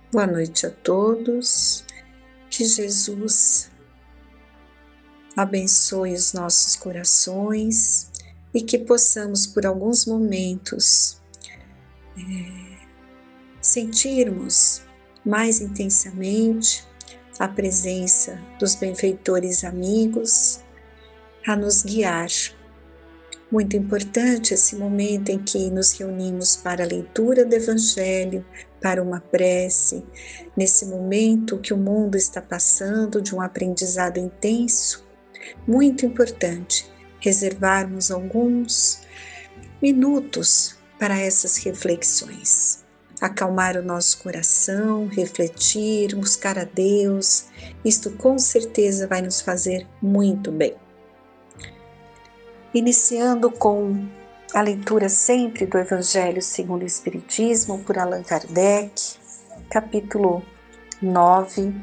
Boa noite a todos, que Jesus abençoe os nossos corações e que possamos por alguns momentos sentirmos mais intensamente a presença dos benfeitores amigos a nos guiar. Muito importante esse momento em que nos reunimos para a leitura do Evangelho, para uma prece, nesse momento que o mundo está passando de um aprendizado intenso, muito importante reservarmos alguns minutos para essas reflexões. Acalmar o nosso coração, refletir, buscar a Deus, isto com certeza vai nos fazer muito bem. Iniciando com a leitura sempre do Evangelho segundo o Espiritismo, por Allan Kardec, capítulo 9,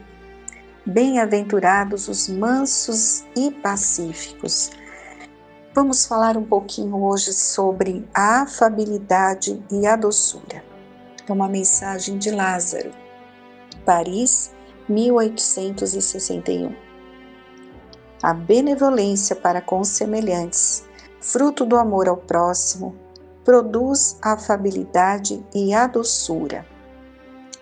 Bem-aventurados os mansos e pacíficos. Vamos falar um pouquinho hoje sobre a afabilidade e a doçura. É uma mensagem de Lázaro, Paris, 1861. A benevolência para com os semelhantes, fruto do amor ao próximo, produz a afabilidade e a doçura.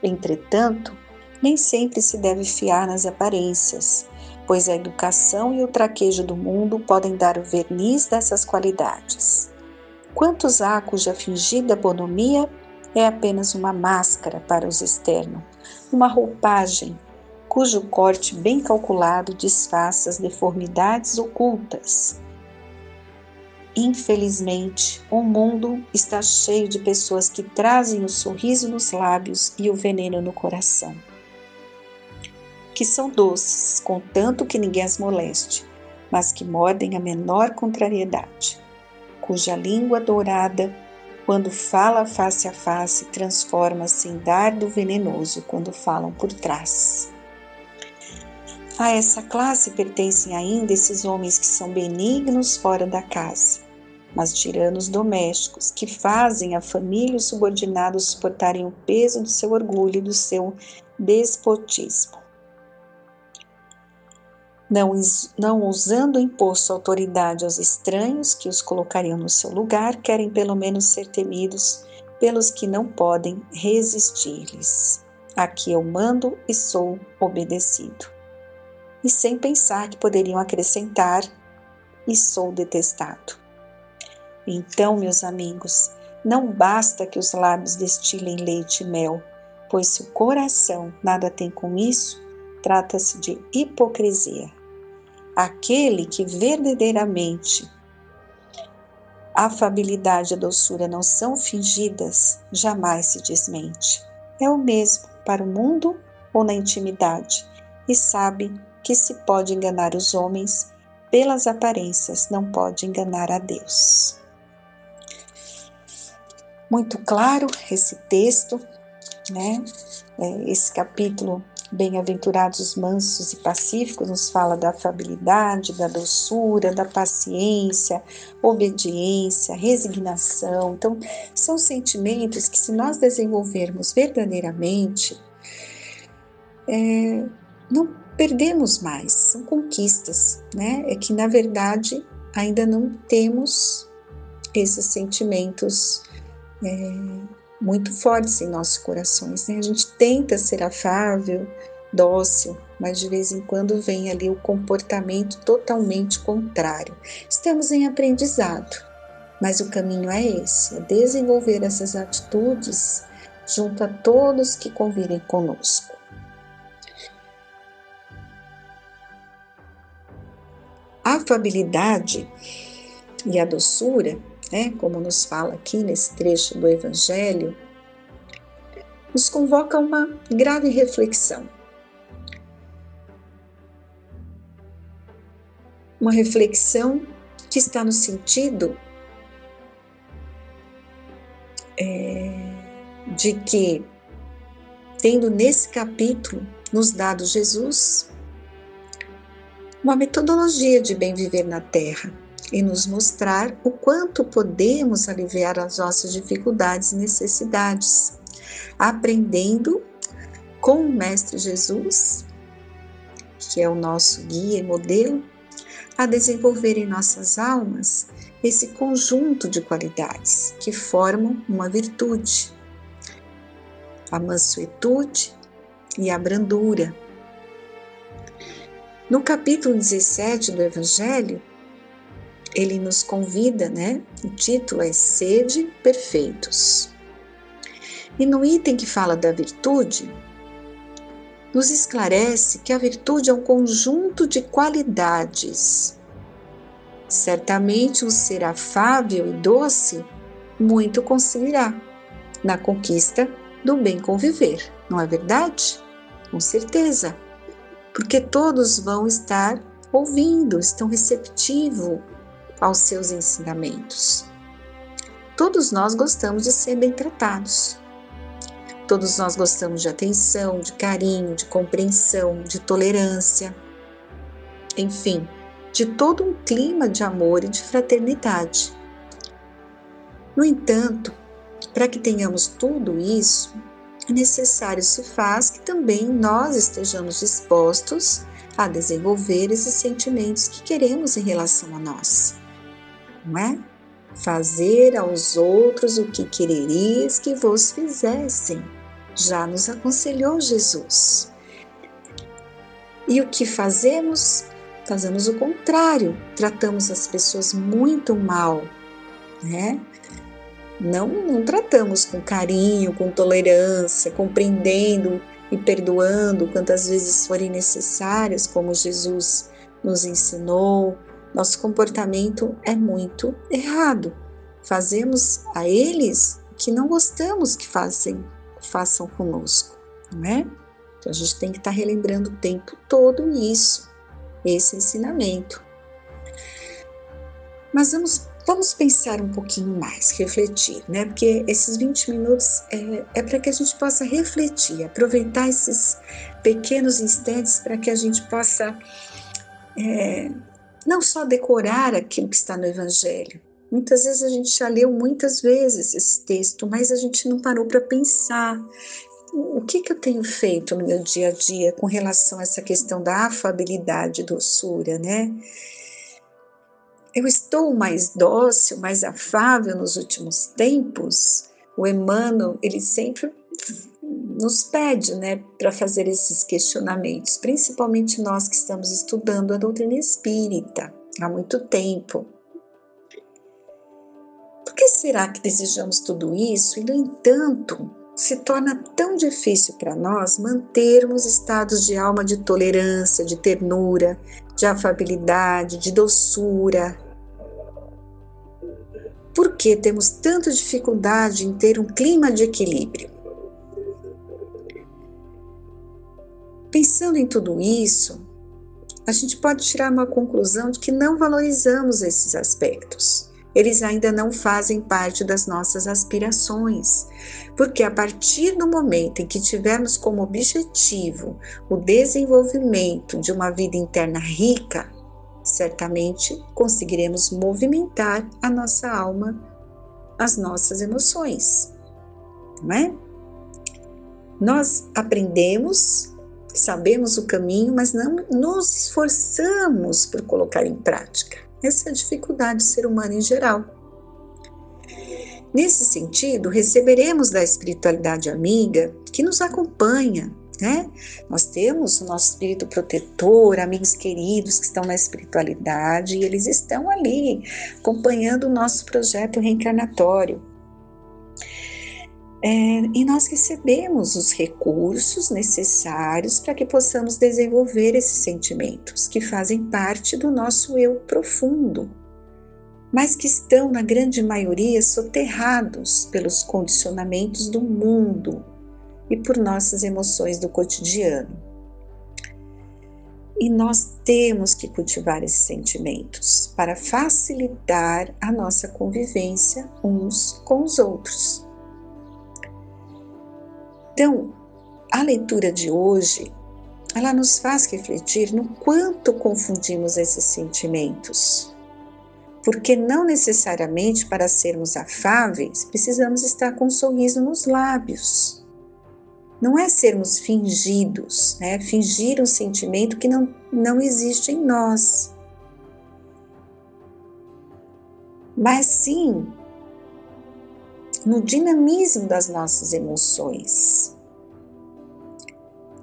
Entretanto, nem sempre se deve fiar nas aparências, pois a educação e o traquejo do mundo podem dar o verniz dessas qualidades. Quantos há cuja fingida bonomia é apenas uma máscara para os externos, uma roupagem cujo corte bem calculado disfarça as deformidades ocultas. Infelizmente, o mundo está cheio de pessoas que trazem o sorriso nos lábios e o veneno no coração, que são doces, contanto que ninguém as moleste, mas que mordem a menor contrariedade, cuja língua dourada, quando fala face a face, transforma-se em dardo venenoso quando falam por trás. A essa classe pertencem ainda esses homens que são benignos fora da casa, mas tiranos domésticos, que fazem a família e os subordinados suportarem o peso do seu orgulho e do seu despotismo. Não usando impor sua autoridade aos estranhos que os colocariam no seu lugar, querem pelo menos ser temidos pelos que não podem resistir-lhes. Aqui eu mando e sou obedecido. E sem pensar que poderiam acrescentar, e sou detestado. Então, meus amigos, não basta que os lábios destilem leite e mel, pois se o coração nada tem com isso, trata-se de hipocrisia. Aquele que verdadeiramente a afabilidade e a doçura não são fingidas, jamais se desmente. É o mesmo para o mundo ou na intimidade, e sabe que se pode enganar os homens pelas aparências, não pode enganar a Deus. Muito claro esse texto, né? Esse capítulo, Bem-aventurados os mansos e pacíficos, nos fala da afabilidade, da doçura, da paciência, obediência, resignação. Então, são sentimentos que, se nós desenvolvermos verdadeiramente, não perdemos mais, são conquistas, né? É que, na verdade, ainda não temos esses sentimentos muito fortes em nossos corações, né? A gente tenta ser afável, dócil, mas de vez em quando vem ali o comportamento totalmente contrário. Estamos em aprendizado, mas o caminho é esse, é desenvolver essas atitudes junto a todos que convivem conosco. A afabilidade e a doçura, como nos fala aqui nesse trecho do Evangelho, nos convoca a uma grave reflexão. Uma reflexão que está no sentido de que, tendo nesse capítulo nos dado Jesus uma metodologia de bem viver na Terra e nos mostrar o quanto podemos aliviar as nossas dificuldades e necessidades, aprendendo com o Mestre Jesus, que é o nosso guia e modelo, a desenvolver em nossas almas esse conjunto de qualidades que formam uma virtude, a mansuetude e a brandura. No capítulo 17 do Evangelho, ele nos convida, o título é Sede Perfeitos. E no item que fala da virtude, nos esclarece que a virtude é um conjunto de qualidades. Certamente um ser afável e doce muito conseguirá na conquista do bem conviver, não é verdade? Com certeza, porque todos vão estar ouvindo, estão receptivos aos seus ensinamentos. Todos nós gostamos de ser bem tratados. Todos nós gostamos de atenção, de carinho, de compreensão, de tolerância, enfim, de todo um clima de amor e de fraternidade. No entanto, para que tenhamos tudo isso, é necessário se faz que também nós estejamos dispostos a desenvolver esses sentimentos que queremos em relação a nós, não é? Fazer aos outros o que quererias que vos fizessem, já nos aconselhou Jesus. E o que fazemos? Fazemos o contrário, tratamos as pessoas muito mal, Não tratamos com carinho, com tolerância, compreendendo e perdoando quantas vezes forem necessárias, como Jesus nos ensinou. Nosso comportamento é muito errado. Fazemos a eles o que não gostamos que façam conosco, não é? Então a gente tem que estar relembrando o tempo todo esse ensinamento. Mas vamos pensar um pouquinho mais, refletir, Porque esses 20 minutos é para que a gente possa refletir, aproveitar esses pequenos instantes para que a gente possa não só decorar aquilo que está no Evangelho. Muitas vezes a gente já leu muitas vezes esse texto, mas a gente não parou para pensar. O que eu tenho feito no meu dia a dia com relação a essa questão da afabilidade e doçura, Eu estou mais dócil, mais afável nos últimos tempos? O Emmanuel, ele sempre nos pede, para fazer esses questionamentos, principalmente nós que estamos estudando a doutrina espírita há muito tempo. Por que será que desejamos tudo isso e, no entanto, se torna tão difícil para nós mantermos estados de alma de tolerância, de ternura, de afabilidade, de doçura? Por que temos tanta dificuldade em ter um clima de equilíbrio? Pensando em tudo isso, a gente pode tirar uma conclusão de que não valorizamos esses aspectos. Eles ainda não fazem parte das nossas aspirações, porque a partir do momento em que tivermos como objetivo o desenvolvimento de uma vida interna rica, certamente conseguiremos movimentar a nossa alma, as nossas emoções, não é? Nós aprendemos, sabemos o caminho, mas não nos esforçamos por colocar em prática. Essa é a dificuldade do ser humano em geral. Nesse sentido, receberemos da espiritualidade amiga que nos acompanha, Nós temos o nosso espírito protetor, amigos queridos que estão na espiritualidade e eles estão ali acompanhando o nosso projeto reencarnatório. E nós recebemos os recursos necessários para que possamos desenvolver esses sentimentos que fazem parte do nosso eu profundo, mas que estão, na grande maioria, soterrados pelos condicionamentos do mundo e por nossas emoções do cotidiano. E nós temos que cultivar esses sentimentos para facilitar a nossa convivência uns com os outros. Então, a leitura de hoje, ela nos faz refletir no quanto confundimos esses sentimentos. Porque não necessariamente para sermos afáveis, precisamos estar com um sorriso nos lábios. não é sermos fingidos, né? Fingir um sentimento que não existe em nós, mas sim no dinamismo das nossas emoções.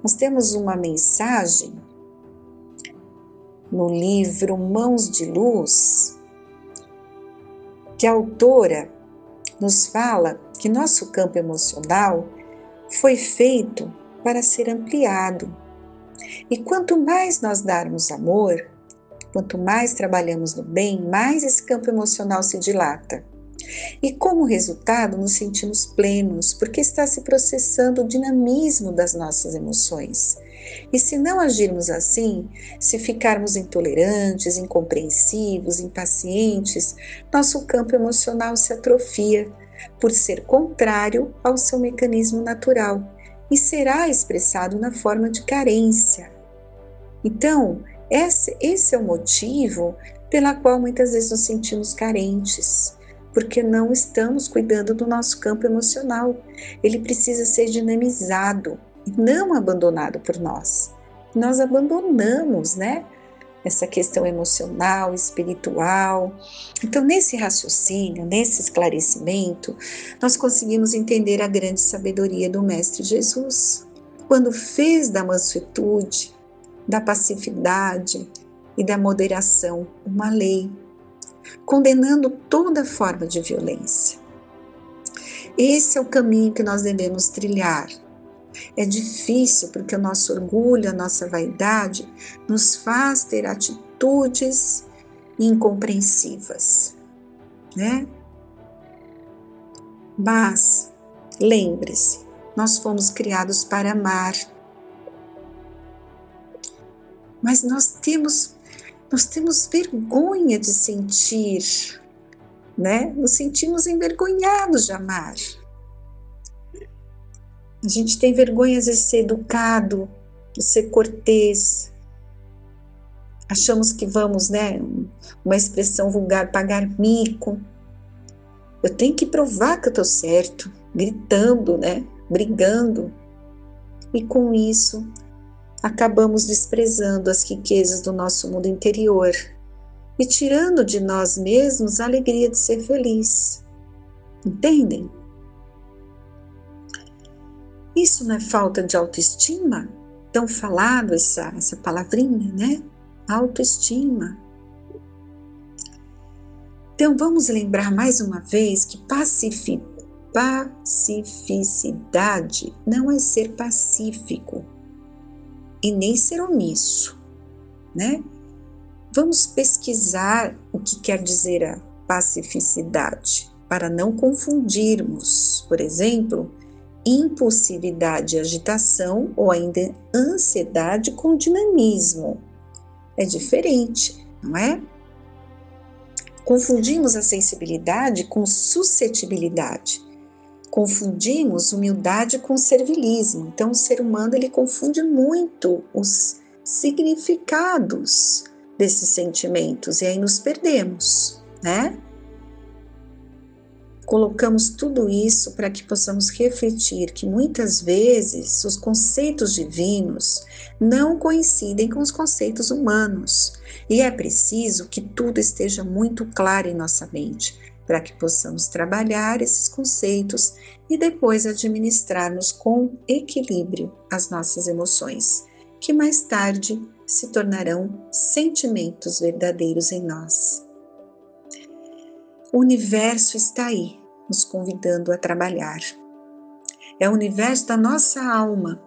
Nós temos uma mensagem no livro Mãos de Luz, que a autora nos fala que nosso campo emocional foi feito para ser ampliado. E quanto mais nós darmos amor, quanto mais trabalhamos no bem, mais esse campo emocional se dilata. E como resultado, nos sentimos plenos, porque está se processando o dinamismo das nossas emoções. E se não agirmos assim, se ficarmos intolerantes, incompreensivos, impacientes, nosso campo emocional se atrofia, por ser contrário ao seu mecanismo natural, e será expressado na forma de carência. Então, esse é o motivo pela qual muitas vezes nos sentimos carentes, porque não estamos cuidando do nosso campo emocional. Ele precisa ser dinamizado e não abandonado por nós. Nós abandonamos, né? Essa questão emocional, espiritual. Então, nesse raciocínio, nesse esclarecimento, nós conseguimos entender a grande sabedoria do Mestre Jesus, quando fez da mansuetude, da passividade e da moderação uma lei, condenando toda forma de violência. Esse é o caminho que nós devemos trilhar. É difícil porque o nosso orgulho, a nossa vaidade nos faz ter atitudes incompreensivas, né? Mas lembre-se, nós fomos criados para amar. Mas nós temos vergonha de sentir, né? Nos sentimos envergonhados de amar. A gente tem vergonha de ser educado, de ser cortês. Achamos que vamos, né? Uma expressão vulgar, pagar mico. Eu tenho que provar que eu estou certo, gritando, né? Brigando. E com isso, acabamos desprezando as riquezas do nosso mundo interior e tirando de nós mesmos a alegria de ser feliz. Entendem? Isso não é falta de autoestima? Tão falado essa palavrinha, né? Autoestima. Então vamos lembrar mais uma vez que pacificidade não é ser pacífico e nem ser omisso, né? Vamos pesquisar o que quer dizer a pacificidade, para não confundirmos, por exemplo, impulsividade e agitação ou ainda ansiedade com dinamismo. É diferente, não é? Confundimos a sensibilidade com suscetibilidade. Confundimos humildade com servilismo. Então o ser humano ele confunde muito os significados desses sentimentos e aí nos perdemos, né? Colocamos tudo isso para que possamos refletir que muitas vezes os conceitos divinos não coincidem com os conceitos humanos e é preciso que tudo esteja muito claro em nossa mente para que possamos trabalhar esses conceitos e depois administrarmos com equilíbrio as nossas emoções, que mais tarde se tornarão sentimentos verdadeiros em nós. O universo está aí, nos convidando a trabalhar. É o universo da nossa alma.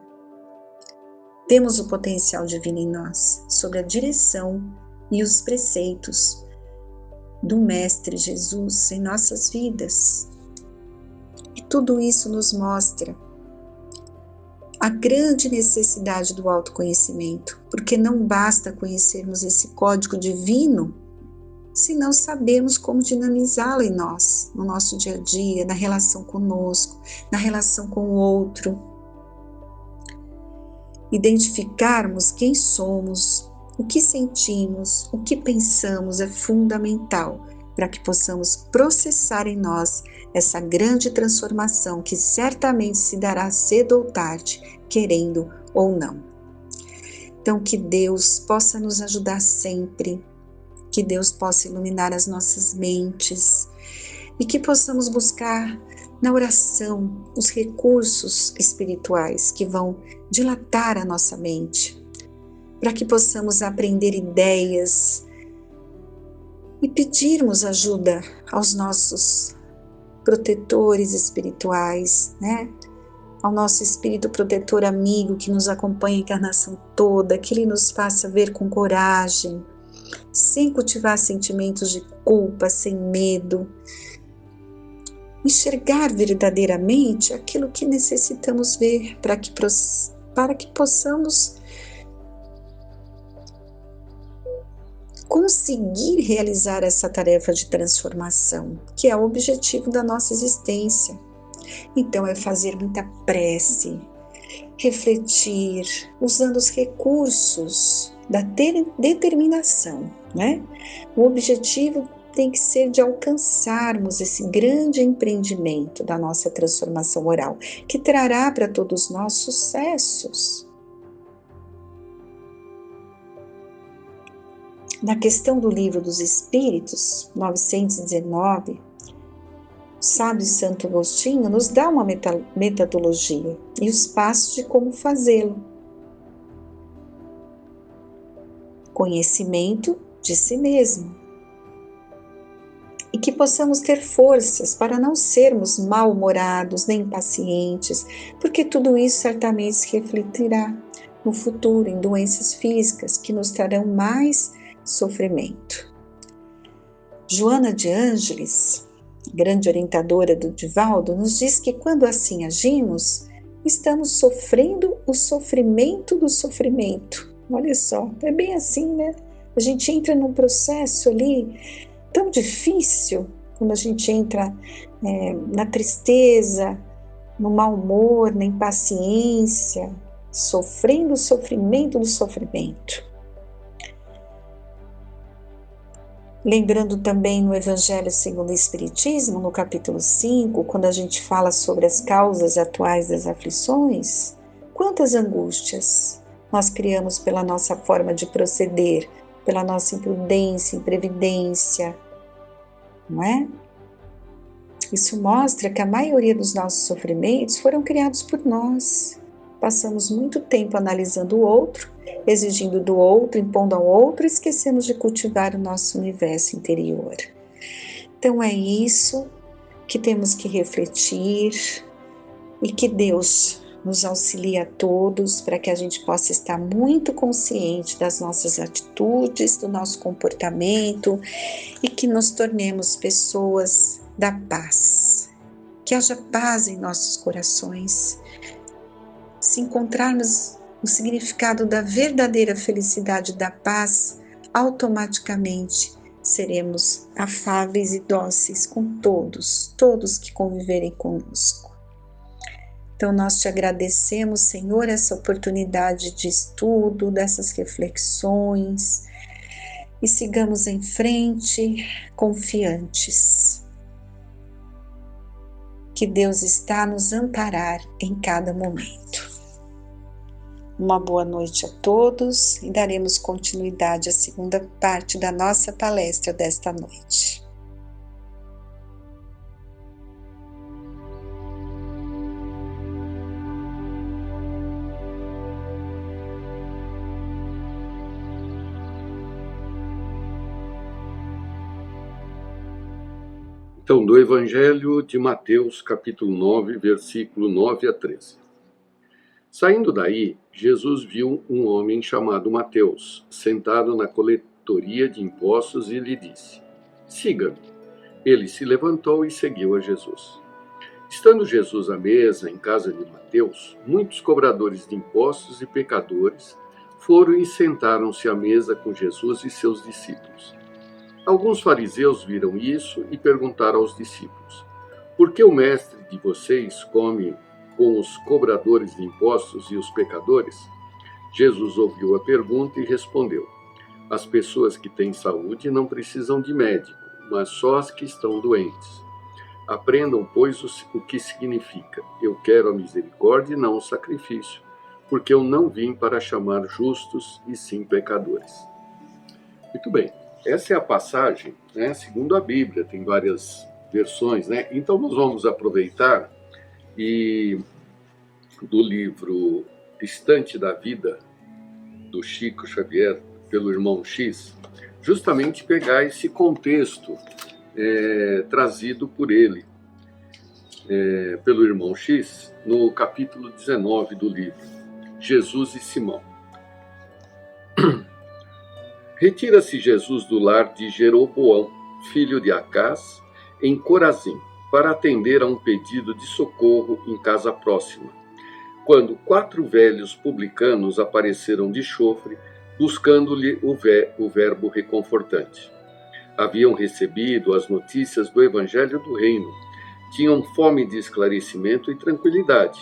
Temos o potencial divino em nós, sob a direção e os preceitos do Mestre Jesus em nossas vidas. E tudo isso nos mostra a grande necessidade do autoconhecimento, porque não basta conhecermos esse código divino se não sabemos como dinamizá-lo em nós, no nosso dia a dia, na relação conosco, na relação com o outro. Identificarmos quem somos, o que sentimos, o que pensamos é fundamental para que possamos processar em nós essa grande transformação que certamente se dará cedo ou tarde, querendo ou não. Então, que Deus possa nos ajudar sempre, que Deus possa iluminar as nossas mentes e que possamos buscar na oração os recursos espirituais que vão dilatar a nossa mente, para que possamos aprender ideias e pedirmos ajuda aos nossos protetores espirituais, né? Ao nosso espírito protetor amigo que nos acompanha a encarnação toda, que ele nos faça ver com coragem, sem cultivar sentimentos de culpa, sem medo, enxergar verdadeiramente aquilo que necessitamos ver para que possamos conseguir realizar essa tarefa de transformação, que é o objetivo da nossa existência. Então é fazer muita prece, refletir, usando os recursos da determinação, né? O objetivo tem que ser de alcançarmos esse grande empreendimento da nossa transformação moral, que trará para todos nós sucessos. Na questão do Livro dos Espíritos, 919, o sábio Santo Agostinho nos dá uma metodologia e os passos de como fazê-lo. Conhecimento de si mesmo. E que possamos ter forças para não sermos mal-humorados nem impacientes, porque tudo isso certamente se refletirá no futuro em doenças físicas que nos trarão mais sofrimento. Joana de Ângeles, grande orientadora do Divaldo, nos diz que quando assim agimos, estamos sofrendo o sofrimento do sofrimento. Olha só, é bem assim, né? A gente entra num processo ali tão difícil, quando a gente entra na tristeza, no mau humor, na impaciência, sofrendo o sofrimento do sofrimento. Lembrando também no Evangelho segundo o Espiritismo, no capítulo 5, quando a gente fala sobre as causas atuais das aflições, quantas angústias nós criamos pela nossa forma de proceder, pela nossa imprudência, imprevidência, não é? Isso mostra que a maioria dos nossos sofrimentos foram criados por nós. Passamos muito tempo analisando o outro, exigindo do outro, impondo ao outro, e esquecemos de cultivar o nosso universo interior. Então é isso que temos que refletir e que Deus nos auxilie a todos para que a gente possa estar muito consciente das nossas atitudes, do nosso comportamento e que nos tornemos pessoas da paz. Que haja paz em nossos corações. Se encontrarmos o significado da verdadeira felicidade da paz, automaticamente seremos afáveis e dóceis com todos que conviverem conosco. Então nós te agradecemos, Senhor, essa oportunidade de estudo, dessas reflexões, e sigamos em frente confiantes. Que Deus está a nos amparar em cada momento. Uma boa noite a todos e daremos continuidade à segunda parte da nossa palestra desta noite. Então, do Evangelho de Mateus, capítulo 9, versículo 9 a 13. Saindo daí, Jesus viu um homem chamado Mateus, sentado na coletoria de impostos e lhe disse: "Siga-me." Ele se levantou e seguiu a Jesus. Estando Jesus à mesa em casa de Mateus, muitos cobradores de impostos e pecadores foram e sentaram-se à mesa com Jesus e seus discípulos. Alguns fariseus viram isso e perguntaram aos discípulos: "Por que o mestre de vocês come com os cobradores de impostos e os pecadores?" Jesus ouviu a pergunta e respondeu: "As pessoas que têm saúde não precisam de médico, mas só as que estão doentes. Aprendam, pois, o que significa: eu quero a misericórdia e não o sacrifício, porque eu não vim para chamar justos e sim pecadores. Muito bem, essa é a passagem, né, segundo a Bíblia, tem várias versões, né? Então nós vamos aproveitar e do livro Estante da Vida, do Chico Xavier, pelo irmão X, justamente pegar esse contexto trazido por ele, pelo irmão X, no capítulo 19 do livro, Jesus e Simão. Retira-se Jesus do lar de Jeroboão, filho de Acás, em Corazim, para atender a um pedido de socorro em casa próxima, quando 4 velhos publicanos apareceram de chofre, buscando-lhe o verbo reconfortante. Haviam recebido as notícias do Evangelho do Reino, tinham fome de esclarecimento e tranquilidade.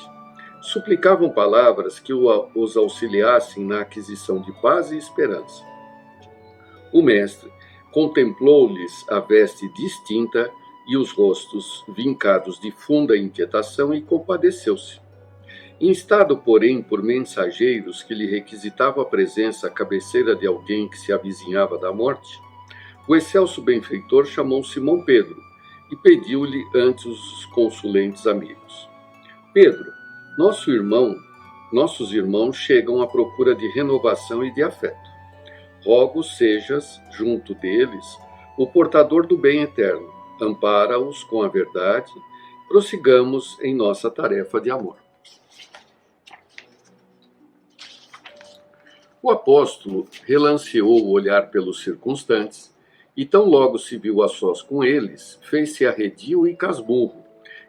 Suplicavam palavras que os auxiliassem na aquisição de paz e esperança. O mestre contemplou-lhes a veste distinta e os rostos vincados de funda inquietação e compadeceu-se. Instado, porém, por mensageiros que lhe requisitavam a presença à cabeceira de alguém que se avizinhava da morte, o excelso benfeitor chamou Simão Pedro e pediu-lhe ante os consulentes amigos: Pedro, nossos irmãos chegam à procura de renovação e de afeto. Rogo sejas, junto deles, o portador do bem eterno. Ampara-os com a verdade, prossigamos em nossa tarefa de amor. O apóstolo relanceou o olhar pelos circunstantes, e tão logo se viu a sós com eles, fez-se arredio e casmurro,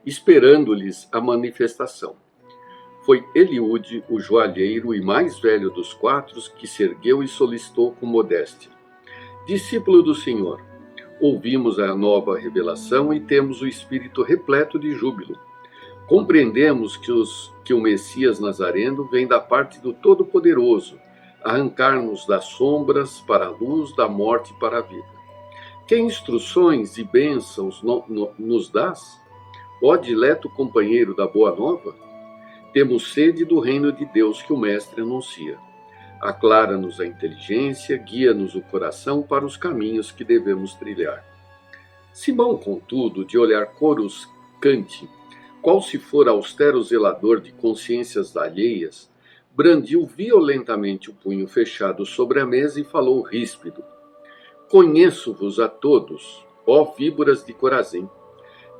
esperando-lhes a manifestação. Foi Eliúde, o joalheiro e mais velho dos 4, que se ergueu e solicitou com modéstia: Discípulo do Senhor, ouvimos a nova revelação e temos o espírito repleto de júbilo. Compreendemos que o Messias Nazareno vem da parte do Todo-Poderoso, arrancar-nos das sombras para a luz, da morte para a vida. Que instruções e bênçãos nos dás? Ó dileto companheiro da Boa Nova? Temos sede do reino de Deus que o Mestre anuncia. Aclara-nos a inteligência, guia-nos o coração para os caminhos que devemos trilhar. Simão, contudo, de olhar coruscante, qual se for austero zelador de consciências alheias, brandiu violentamente o punho fechado sobre a mesa e falou ríspido: Conheço-vos a todos, ó víboras de Corazim.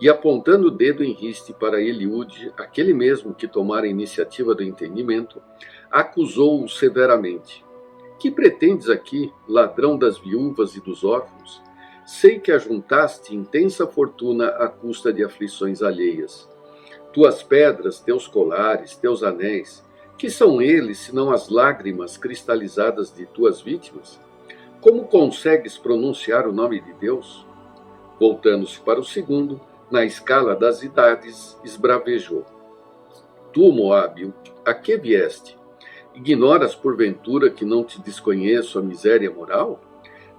E apontando o dedo em riste para Eliúde, aquele mesmo que tomara a iniciativa do entendimento, acusou-o severamente: Que pretendes aqui, ladrão das viúvas e dos órfãos? Sei que ajuntaste intensa fortuna à custa de aflições alheias. Tuas pedras, teus colares, teus anéis, que são eles senão as lágrimas cristalizadas de tuas vítimas? Como consegues pronunciar o nome de Deus? Voltando-se para o segundo, na escala das idades, esbravejou: Tu, Moabe, a que vieste? Ignoras porventura que não te desconheço a miséria moral?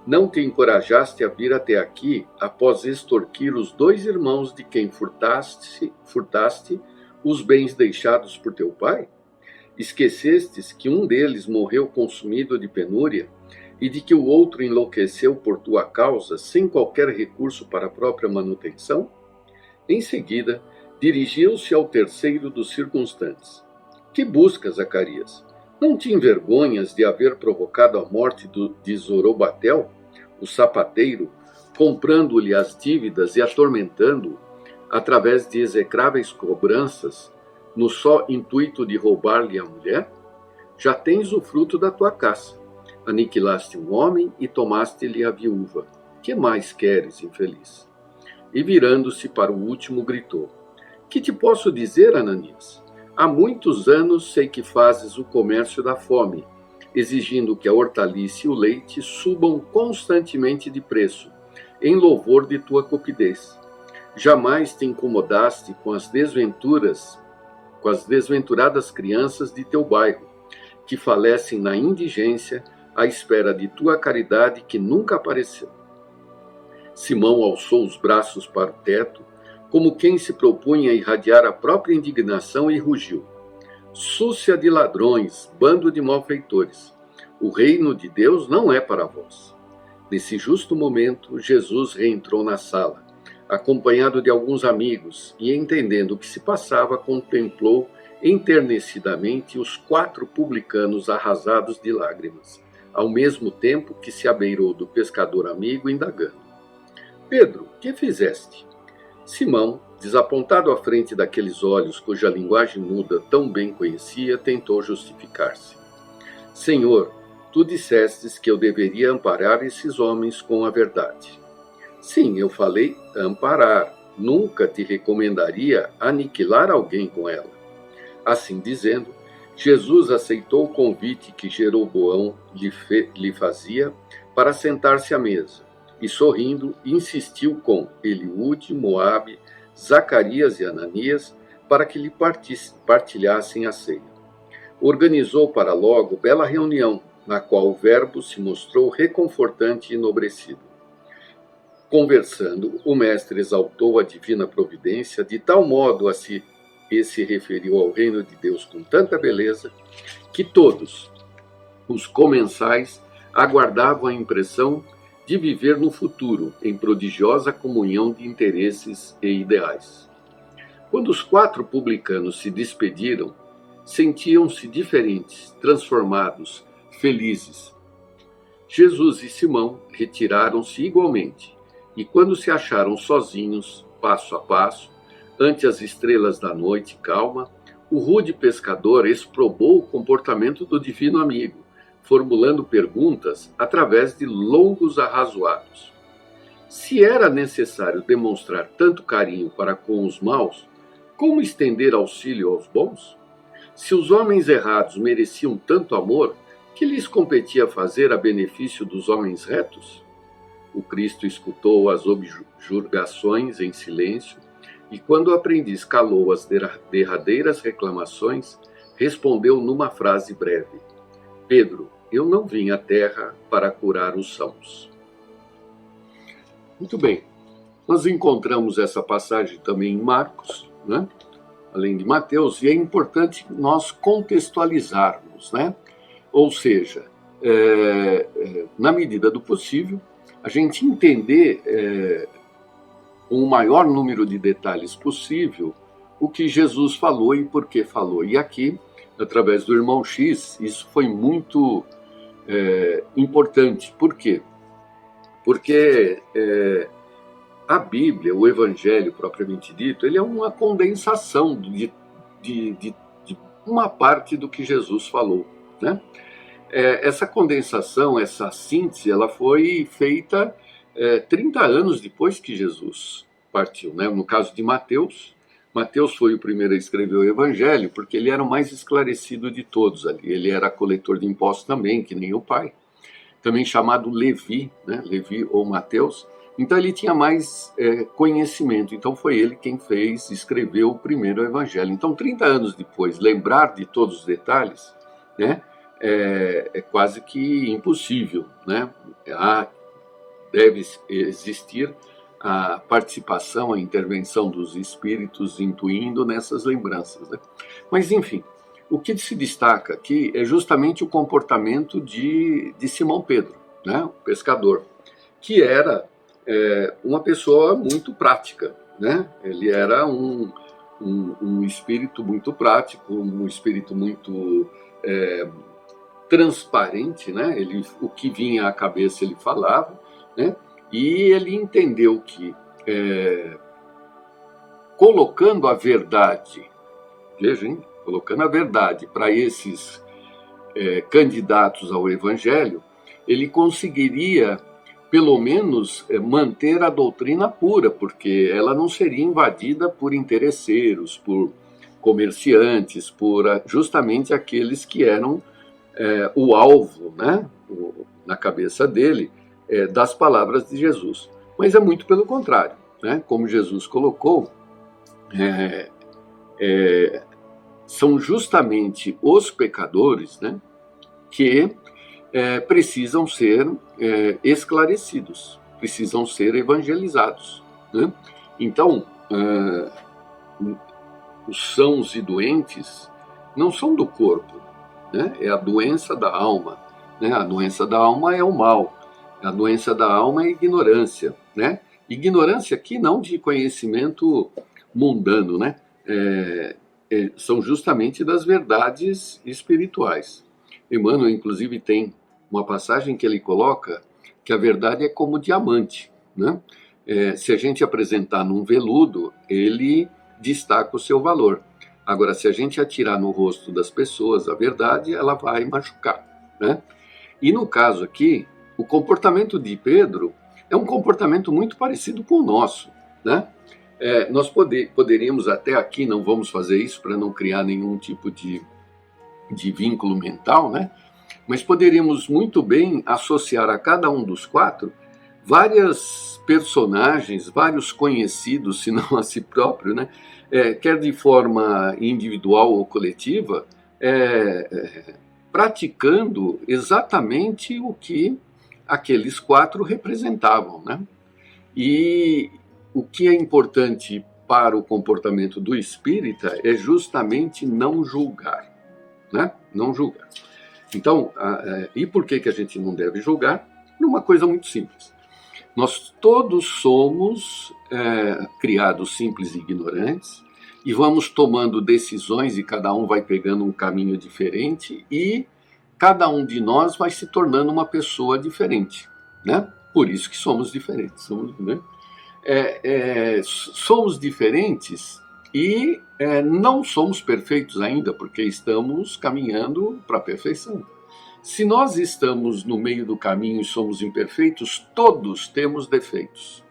Não te encorajaste a vir até aqui após extorquir os 2 irmãos de quem furtaste os bens deixados por teu pai? Esquecestes que um deles morreu consumido de penúria e de que o outro enlouqueceu por tua causa sem qualquer recurso para a própria manutenção? Em seguida, dirigiu-se ao terceiro dos circunstantes: Que buscas, Zacarias? Não te envergonhas de haver provocado a morte de Zorobatel, o sapateiro, comprando-lhe as dívidas e atormentando-o, através de execráveis cobranças, no só intuito de roubar-lhe a mulher? Já tens o fruto da tua caça. Aniquilaste um homem e tomaste-lhe a viúva. Que mais queres, infeliz? E virando-se para o último, gritou: Que te posso dizer, Ananias? Há muitos anos sei que fazes o comércio da fome, exigindo que a hortaliça e o leite subam constantemente de preço, em louvor de tua cupidez. Jamais te incomodaste com as desventuradas crianças de teu bairro, que falecem na indigência à espera de tua caridade que nunca apareceu. Simão alçou os braços para o teto, como quem se propunha a irradiar a própria indignação, e rugiu: Súcia de ladrões, bando de malfeitores, o reino de Deus não é para vós. Nesse justo momento, Jesus reentrou na sala, acompanhado de alguns amigos, e, entendendo o que se passava, contemplou enternecidamente os 4 publicanos arrasados de lágrimas, ao mesmo tempo que se abeirou do pescador amigo, indagando: Pedro, que fizeste? Simão, desapontado à frente daqueles olhos cuja linguagem muda tão bem conhecia, tentou justificar-se. Senhor, tu dissestes que eu deveria amparar esses homens com a verdade. Sim, eu falei amparar. Nunca te recomendaria aniquilar alguém com ela. Assim dizendo, Jesus aceitou o convite que Jeroboão lhe fazia para sentar-se à mesa e, sorrindo, insistiu com Eliúde, Moabe, Zacarias e Ananias para que lhe partilhassem a ceia. Organizou para logo bela reunião, na qual o Verbo se mostrou reconfortante e enobrecido. Conversando, o mestre exaltou a divina providência de tal modo se referiu ao reino de Deus com tanta beleza, que todos os comensais aguardavam a impressão de viver no futuro, em prodigiosa comunhão de interesses e ideais. Quando os 4 publicanos se despediram, sentiam-se diferentes, transformados, felizes. Jesus e Simão retiraram-se igualmente, e quando se acharam sozinhos, passo a passo, ante as estrelas da noite calma, o rude pescador exprobou o comportamento do divino amigo, formulando perguntas através de longos arrazoados. Se era necessário demonstrar tanto carinho para com os maus, como estender auxílio aos bons? Se os homens errados mereciam tanto amor, que lhes competia fazer a benefício dos homens retos? O Cristo escutou as objurgações em silêncio, e quando o aprendiz calou as derradeiras reclamações, respondeu numa frase breve: Pedro, eu não vim à terra para curar os sãos. Muito bem, nós encontramos essa passagem também em Marcos, né? Além de Mateus, e é importante nós contextualizarmos, né? Ou seja, na medida do possível, a gente entender com o maior número de detalhes possível o que Jesus falou e por que falou. E aqui, através do irmão X, isso foi muito importante. Por quê? Porque a Bíblia, o Evangelho propriamente dito, ele é uma condensação de uma parte do que Jesus falou, né? Essa condensação, essa síntese, ela foi feita 30 anos depois que Jesus partiu, né? No caso de Mateus, Mateus foi o primeiro a escrever o Evangelho, porque ele era o mais esclarecido de todos ali. Ele era coletor de impostos também, que nem o pai. Também chamado Levi, né? Levi ou Mateus. Então ele tinha mais conhecimento. Então foi ele quem escreveu o primeiro Evangelho. Então 30 anos depois, lembrar de todos os detalhes, né? É quase que impossível, né? Deve existir a participação, a intervenção dos espíritos intuindo nessas lembranças, né? Mas, enfim, o que se destaca aqui é justamente o comportamento de Simão Pedro, né? O pescador, que era uma pessoa muito prática, né? Ele era um espírito muito prático, um espírito muito transparente, né? O que vinha à cabeça ele falava, né? E ele entendeu que colocando a verdade, veja, hein? Colocando a verdade para esses candidatos ao Evangelho, ele conseguiria pelo menos manter a doutrina pura, porque ela não seria invadida por interesseiros, por comerciantes, por justamente aqueles que eram o alvo, né, na cabeça dele, das palavras de Jesus. Mas é muito pelo contrário, né? Como Jesus colocou, são justamente os pecadores, né, que precisam ser esclarecidos, precisam ser evangelizados, né? Então, os sãos e doentes não são do corpo, né? É a doença da alma, né? A doença da alma é o mal, a doença da alma é a ignorância, né? Ignorância aqui não de conhecimento mundano, né? São justamente das verdades espirituais. Emmanuel, inclusive, tem uma passagem que ele coloca que a verdade é como diamante, né? Se a gente apresentar num veludo, ele destaca o seu valor. Agora, se a gente atirar no rosto das pessoas a verdade, ela vai machucar, né? E no caso aqui, o comportamento de Pedro é um comportamento muito parecido com o nosso, né? Nós poderíamos até aqui, não vamos fazer isso para não criar nenhum tipo de vínculo mental, né? Mas poderíamos muito bem associar a cada um dos quatro várias personagens, vários conhecidos, se não a si próprio, né? Quer de forma individual ou coletiva, praticando exatamente o que aqueles quatro representavam, né? E o que é importante para o comportamento do espírita é justamente não julgar, né? Não julgar. Então, e por que a gente não deve julgar? Numa coisa muito simples. Nós todos somos criados simples e ignorantes e vamos tomando decisões e cada um vai pegando um caminho diferente e cada um de nós vai se tornando uma pessoa diferente, né? Por isso que somos diferentes, somos diferentes e não somos perfeitos ainda, porque estamos caminhando para a perfeição. Se nós estamos no meio do caminho e somos imperfeitos, todos temos defeitos.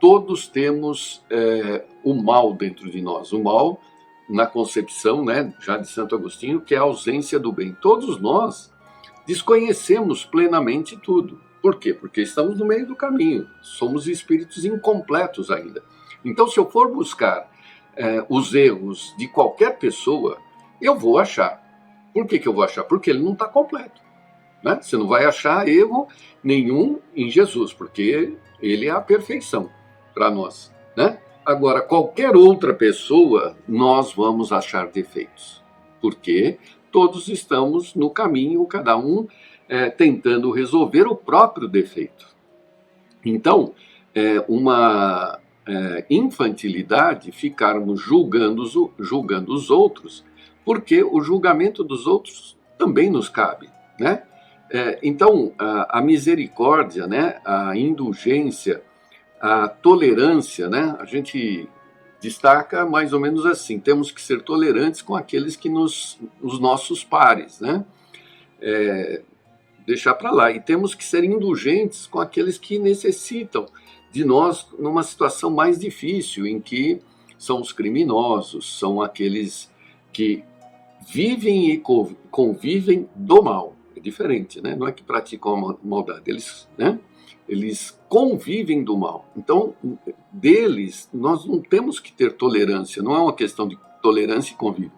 Todos temos o mal dentro de nós. O mal, na concepção, né, já de Santo Agostinho, que é a ausência do bem. Todos nós desconhecemos plenamente tudo. Por quê? Porque estamos no meio do caminho. Somos espíritos incompletos ainda. Então, se eu for buscar os erros de qualquer pessoa, eu vou achar. Por que eu vou achar? Porque ele não está completo, né? Você não vai achar erro nenhum em Jesus, porque ele é a perfeição para nós, né? Agora, qualquer outra pessoa, nós vamos achar defeitos, porque todos estamos no caminho, cada um tentando resolver o próprio defeito. Então, uma infantilidade ficarmos julgando os outros, porque o julgamento dos outros também nos cabe, né? Então, a misericórdia, né, a indulgência, a tolerância, né, a gente destaca mais ou menos assim: temos que ser tolerantes com aqueles que os nossos pares, né? Deixar para lá. E temos que ser indulgentes com aqueles que necessitam de nós numa situação mais difícil, em que são os criminosos, são aqueles que vivem e convivem do mal. É diferente, né? Não é que praticam a maldade, eles convivem do mal. Então, deles, nós não temos que ter tolerância, não é uma questão de tolerância e convívio.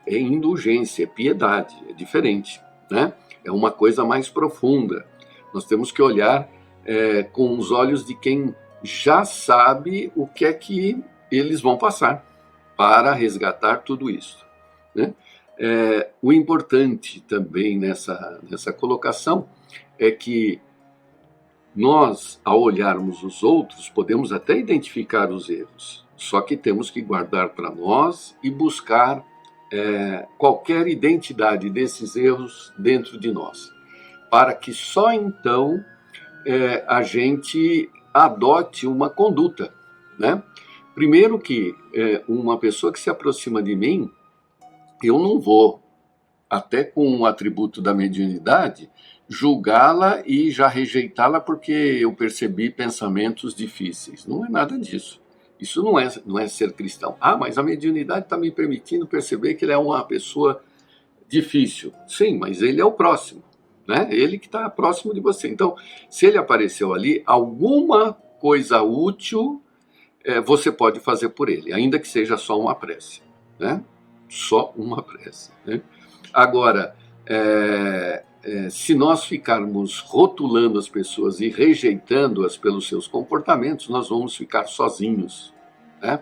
É indulgência, é piedade, é diferente, né? É uma coisa mais profunda. Nós temos que olhar com os olhos de quem já sabe o que é que eles vão passar para resgatar tudo isso, né? O importante também nessa colocação é que nós, ao olharmos os outros, podemos até identificar os erros, só que temos que guardar para nós e buscar qualquer identidade desses erros dentro de nós, para que só então a gente adote uma conduta, né? Primeiro que uma pessoa que se aproxima de mim, eu não vou, até com um atributo da mediunidade, julgá-la e já rejeitá-la porque eu percebi pensamentos difíceis. Não é nada disso. Isso não é ser cristão. Mas a mediunidade está me permitindo perceber que ele é uma pessoa difícil. Sim, mas ele é o próximo, né? Ele que está próximo de você. Então, se ele apareceu ali, alguma coisa útil você pode fazer por ele, ainda que seja só uma prece, né? Só uma prece, né? Agora, se nós ficarmos rotulando as pessoas e rejeitando-as pelos seus comportamentos, nós vamos ficar sozinhos, né?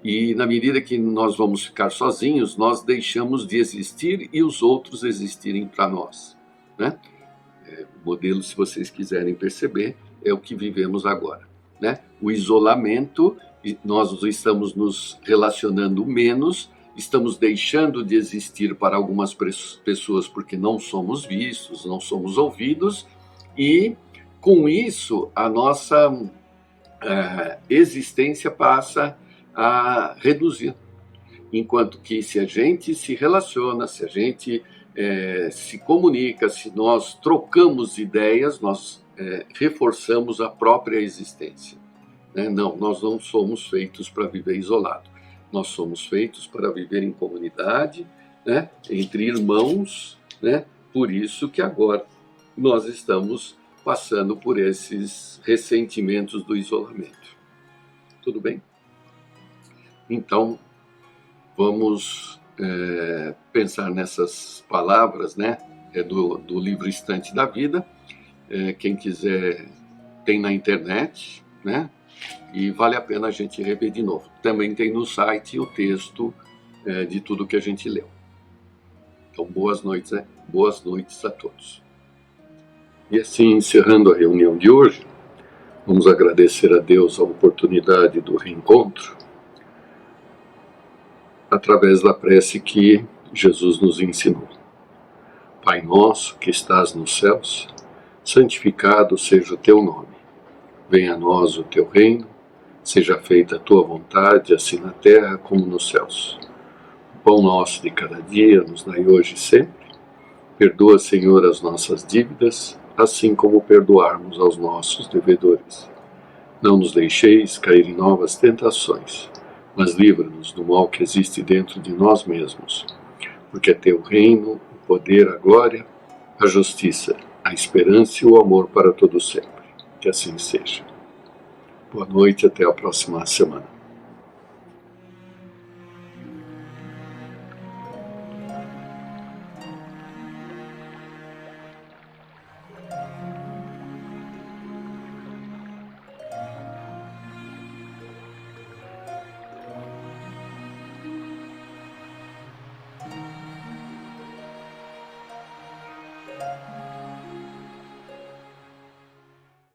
E na medida que nós vamos ficar sozinhos, nós deixamos de existir e os outros existirem para nós, né? O modelo, se vocês quiserem perceber, é o que vivemos agora, né? O isolamento, nós estamos nos relacionando menos, estamos deixando de existir para algumas pessoas porque não somos vistos, não somos ouvidos, e com isso a nossa existência passa a reduzir. Enquanto que se a gente se relaciona, se a gente se comunica, se nós trocamos ideias, nós reforçamos a própria existência, né? Não, nós não somos feitos para viver isolado. Nós somos feitos para viver em comunidade, né? Entre irmãos, né? Por isso que agora nós estamos passando por esses ressentimentos do isolamento. Tudo bem? Então, vamos pensar nessas palavras, né? Do livro Estante da Vida. Quem quiser tem na internet, né? E vale a pena a gente rever de novo. Também tem no site o texto de tudo que a gente leu. Então, boas noites, né? Boas noites a todos. E assim, encerrando a reunião de hoje, vamos agradecer a Deus a oportunidade do reencontro através da prece que Jesus nos ensinou. Pai nosso que estás nos céus, santificado seja o teu nome. Venha a nós o teu reino, seja feita a tua vontade, assim na terra como nos céus. O pão nosso de cada dia nos dai hoje e sempre. Perdoa, Senhor, as nossas dívidas, assim como perdoarmos aos nossos devedores. Não nos deixeis cair em novas tentações, mas livra-nos do mal que existe dentro de nós mesmos, porque é teu reino, o poder, a glória, a justiça, a esperança e o amor para todo sempre. Que assim seja. Boa noite, até a próxima semana.